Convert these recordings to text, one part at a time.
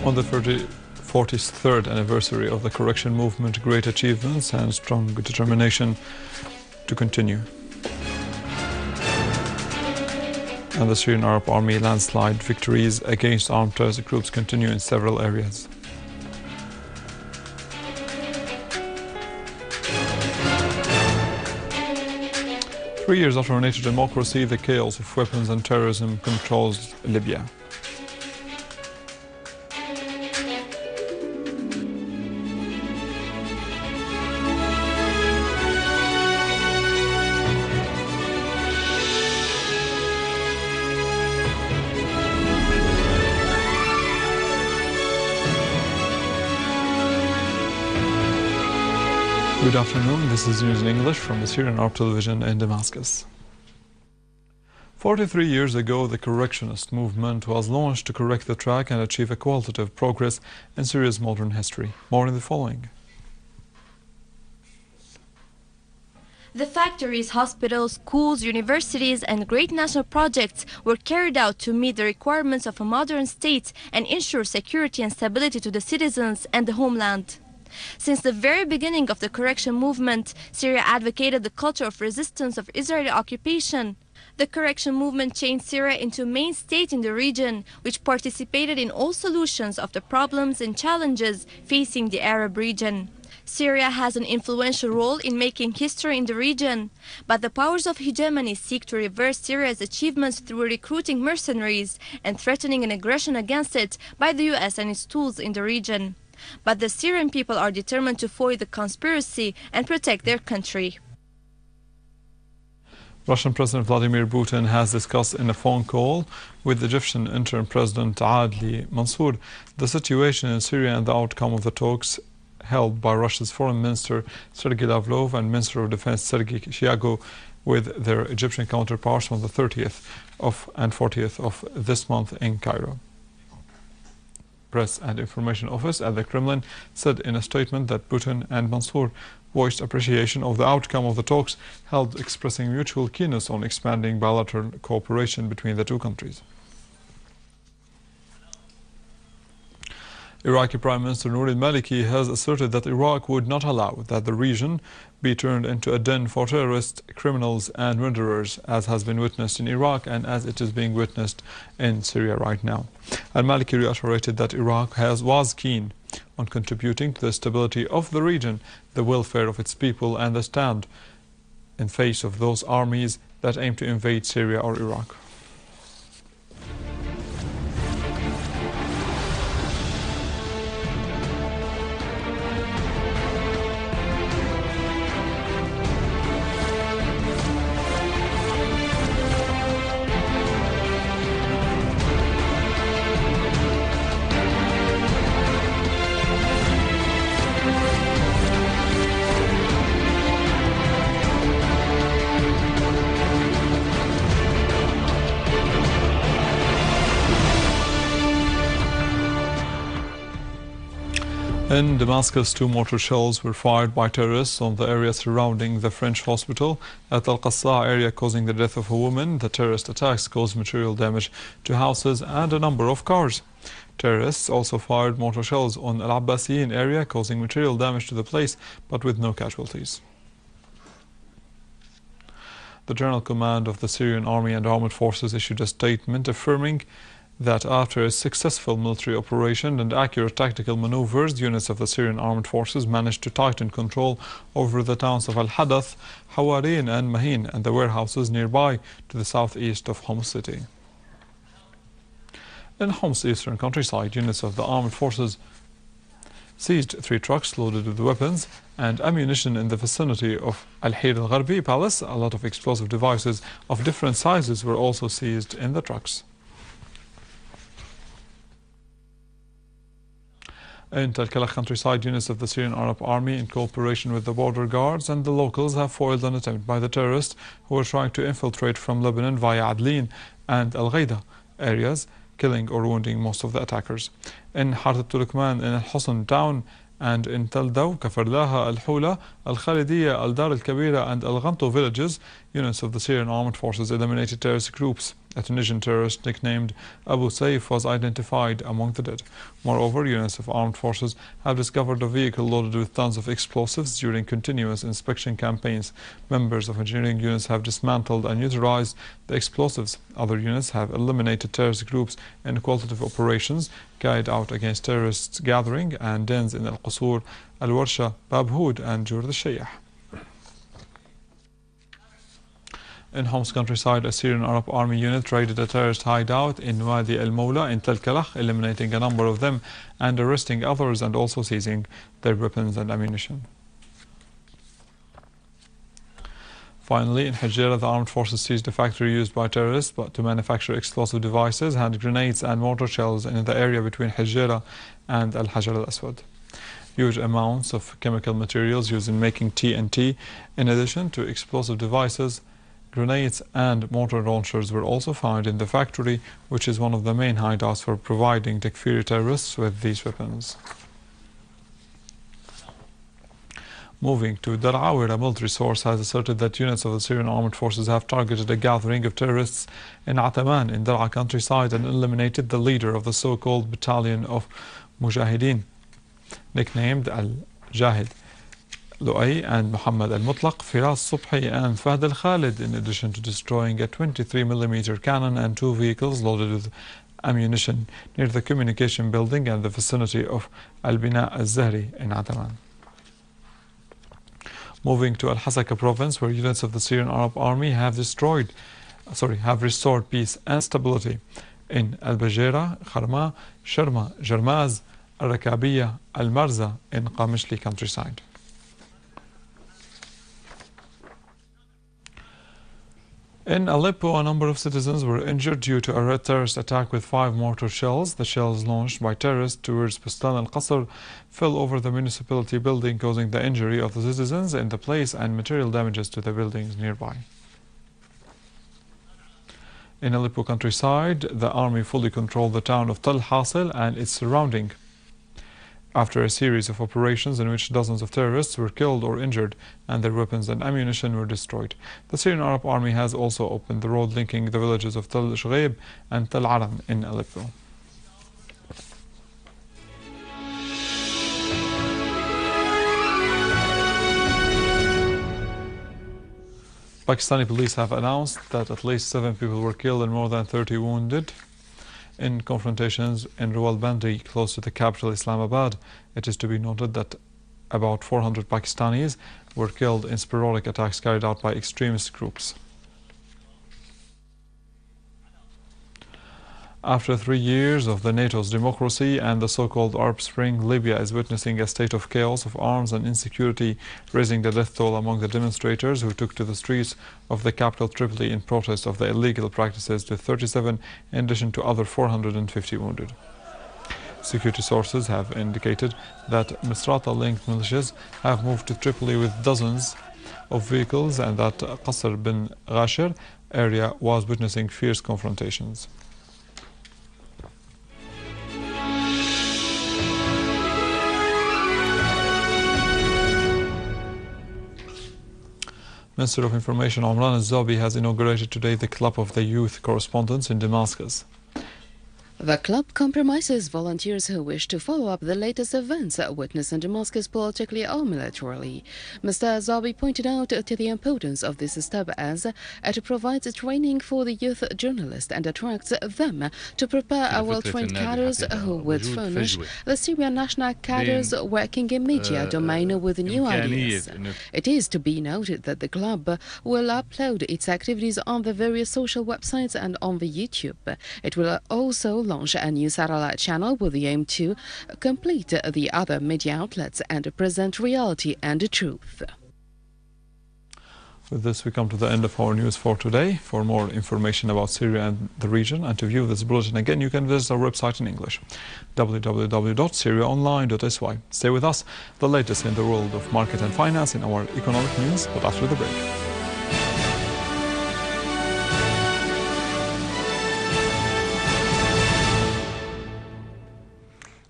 On the 43rd anniversary of the correction movement, great achievements and strong determination to continue. And the Syrian Arab Army landslide victories against armed terrorist groups continue in several areas. Three years after a NATO democracy, the chaos of weapons and terrorism controls Libya. Good afternoon, this is news in English from the Syrian Arab television in Damascus. 43 years ago, the correctionist movement was launched to correct the track and achieve a qualitative progress in Syria's modern history. More in the following. The factories, hospitals, schools, universities, and great national projects were carried out to meet the requirements of a modern state and ensure security and stability to the citizens and the homeland. Since the very beginning of the correction movement, Syria advocated the culture of resistance of Israeli occupation. The correction movement changed Syria into a main state in the region, which participated in all solutions of the problems and challenges facing the Arab region. Syria has an influential role in making history in the region, but the powers of hegemony seek to reverse Syria's achievements through recruiting mercenaries and threatening an aggression against it by the US and its tools in the region. But the Syrian people are determined to foil the conspiracy and protect their country. Russian President Vladimir Putin has discussed in a phone call with Egyptian interim President Adli Mansour the situation in Syria and the outcome of the talks held by Russia's Foreign Minister Sergei Lavrov and Minister of Defense Sergei Shoigu with their Egyptian counterparts on the 30th and 40th of this month in Cairo. Press and Information Office at the Kremlin said in a statement that Putin and Mansour voiced appreciation of the outcome of the talks held, expressing mutual keenness on expanding bilateral cooperation between the two countries. Iraqi Prime Minister Nouri al-Maliki has asserted that Iraq would not allow that the region be turned into a den for terrorists, criminals and murderers, as has been witnessed in Iraq and as it is being witnessed in Syria right now. Al-Maliki reiterated that Iraq was keen on contributing to the stability of the region, the welfare of its people and the stand in face of those armies that aim to invade Syria or Iraq. In Damascus, 2 mortar shells were fired by terrorists on the area surrounding the French hospital at Al-Qassa area, causing the death of a woman. The terrorist attacks caused material damage to houses and a number of cars. Terrorists also fired mortar shells on Al-Abbasiyin area, causing material damage to the place, but with no casualties. The General Command of the Syrian Army and Armed Forces issued a statement affirming that after a successful military operation and accurate tactical maneuvers, units of the Syrian Armed Forces managed to tighten control over the towns of Al-Hadath, Hawarin and Mahin and the warehouses nearby to the southeast of Homs city. In Homs eastern countryside, units of the armed forces seized 3 trucks loaded with weapons and ammunition in the vicinity of Al-Hir al-Gharbi palace. A lot of explosive devices of different sizes were also seized in the trucks. In Talkalakh countryside, units of the Syrian Arab Army, in cooperation with the border guards and the locals, have foiled an attempt by the terrorists who were trying to infiltrate from Lebanon via Adlin and Al-Ghaida areas, killing or wounding most of the attackers. In Harat al-Turkman, in Al-Husn town, and in Taldaw, Kafarlaha, Al-Hula, Al-Khalidiyya, Al-Dar al-Kabira and Al-Ghanto villages, units of the Syrian Armed Forces eliminated terrorist groups. A Tunisian terrorist nicknamed Abu Saif was identified among the dead. Moreover, units of armed forces have discovered a vehicle loaded with tons of explosives during continuous inspection campaigns. Members of engineering units have dismantled and neutralized the explosives. Other units have eliminated terrorist groups in qualitative operations carried out against terrorists gathering and dens in Al Qusur, Al Warsha, Bab Houd, and Jurd al Shayah. In Homs countryside, a Syrian Arab army unit raided a terrorist hideout in Wadi El Moula in Tel Kalakh, eliminating a number of them and arresting others and also seizing their weapons and ammunition. Finally, in Hajira, the armed forces seized a factory used by terrorists to manufacture explosive devices, hand grenades and mortar shells in the area between Hajira and Al Hajar Al Aswad. Huge amounts of chemical materials used in making TNT, in addition to explosive devices, grenades and mortar launchers, were also found in the factory, which is one of the main hideouts for providing Takfiri terrorists with these weapons. Moving to Dar'a, where a military source has asserted that units of the Syrian armed forces have targeted a gathering of terrorists in Ataman in Dar'a countryside and eliminated the leader of the so-called battalion of Mujahideen, nicknamed Al-Jahid, Lu'ay and Muhammad al-Mutlaq, Firas Subhi and Fahd al-Khalid, in addition to destroying a 23mm cannon and 2 vehicles loaded with ammunition near the communication building and the vicinity of Al-Bina al-Zahri in Ataman. Moving to Al-Hasaka province, where units of the Syrian Arab army have restored peace and stability in Al-Bajira, Kharma, Sharma, Jarmaz, Al-Rakabiya, Al-Marza in Qamishli countryside. In Aleppo, a number of citizens were injured due to a terrorist attack with 5 mortar shells. The shells launched by terrorists towards Bustan al-Qasr fell over the municipality building, causing the injury of the citizens in the place and material damages to the buildings nearby. In Aleppo countryside, the army fully controlled the town of Tal Hasil and its surrounding, after a series of operations in which dozens of terrorists were killed or injured and their weapons and ammunition were destroyed. The Syrian Arab army has also opened the road linking the villages of Tal Shghaib and Tal Aram in Aleppo. Pakistani police have announced that at least 7 people were killed and more than 30 wounded in confrontations in Rawalpindi, close to the capital Islamabad. It is to be noted that about 400 Pakistanis were killed in sporadic attacks carried out by extremist groups. After 3 years of the NATO's democracy and the so-called Arab Spring, Libya is witnessing a state of chaos of arms and insecurity, raising the death toll among the demonstrators who took to the streets of the capital Tripoli in protest of the illegal practices to 37, in addition to other 450 wounded. Security sources have indicated that Misrata-linked militias have moved to Tripoli with dozens of vehicles and that Qasr bin Ghashir area was witnessing fierce confrontations. Minister of Information Omran al-Zabi has inaugurated today the Club of the Youth Correspondents in Damascus. The club compromises volunteers who wish to follow up the latest events witnessed in Damascus politically or militarily. Mr. Zabi pointed out to the importance of this step as it provides training for the youth journalists and attracts them to prepare a well-trained cadres who would furnish the Syrian national cadres working in media domain with new ideas. It is to be noted that the club will upload its activities on the various social websites and on the YouTube. It will also launch a new satellite channel with the aim to complete the other media outlets and present reality and truth. With this, we come to the end of our news for today. For more information about Syria and the region and to view this bulletin again, you can visit our website in English, www.syriaonline.sy. Stay with us, the latest in the world of market and finance in our economic news, but after the break.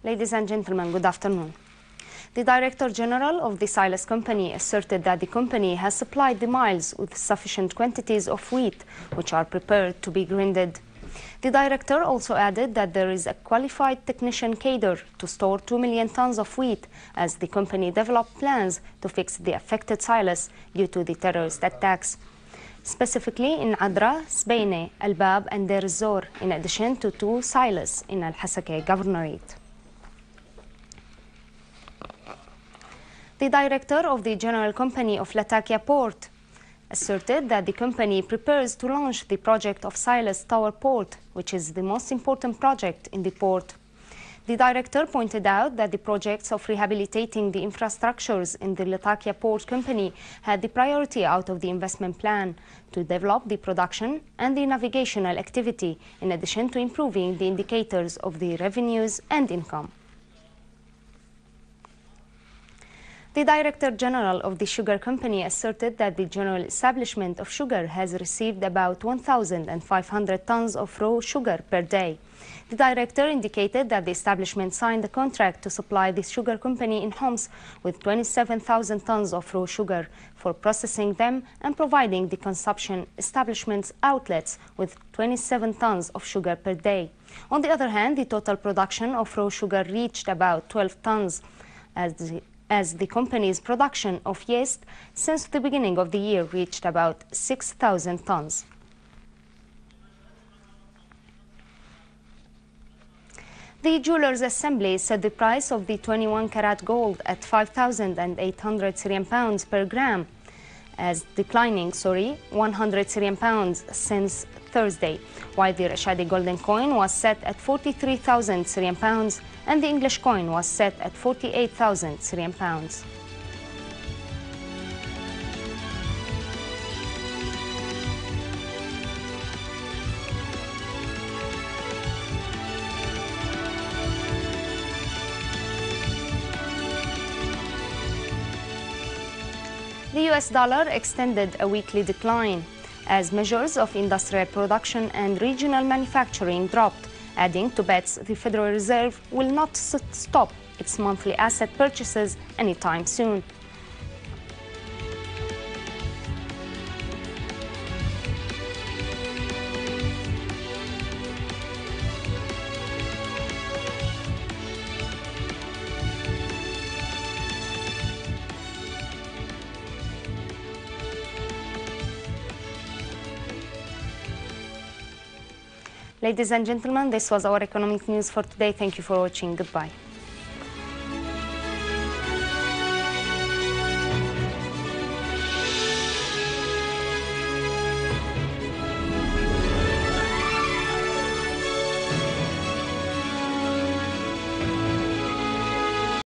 Ladies and gentlemen, good afternoon. The Director General of the Silas Company asserted that the company has supplied the mills with sufficient quantities of wheat, which are prepared to be grinded. The director also added that there is a qualified technician cadre to store 2 million tons of wheat as the company developed plans to fix the affected silos due to the terrorist attacks, specifically in Adra, Sbeine, Al Bab and Deir ez-Zor, in addition to 2 silos in Al Hasaka Governorate. The director of the General Company of Latakia Port asserted that the company prepares to launch the project of Silas Tower Port, which is the most important project in the port. The director pointed out that the projects of rehabilitating the infrastructures in the Latakia Port Company had the priority out of the investment plan to develop the production and the navigational activity, in addition to improving the indicators of the revenues and income. The Director General of the Sugar Company asserted that the general establishment of sugar has received about 1,500 tons of raw sugar per day. The director indicated that the establishment signed a contract to supply the sugar company in Homs with 27,000 tons of raw sugar for processing them and providing the consumption establishment's outlets with 27 tons of sugar per day. On the other hand, the total production of raw sugar reached about 12 tons as the company's production of yeast since the beginning of the year reached about 6,000 tons. The Jewelers Assembly set the price of the 21-carat gold at 5,800 Syrian pounds per gram, as declining 100 Syrian pounds since Thursday, while the Rashadi golden coin was set at 43,000 Syrian pounds and the English coin was set at 48,000 Syrian pounds. The US dollar extended a weekly decline as measures of industrial production and regional manufacturing dropped, adding to bets the Federal Reserve will not stop its monthly asset purchases anytime soon. Ladies and gentlemen, this was our economic news for today. Thank you for watching. Goodbye.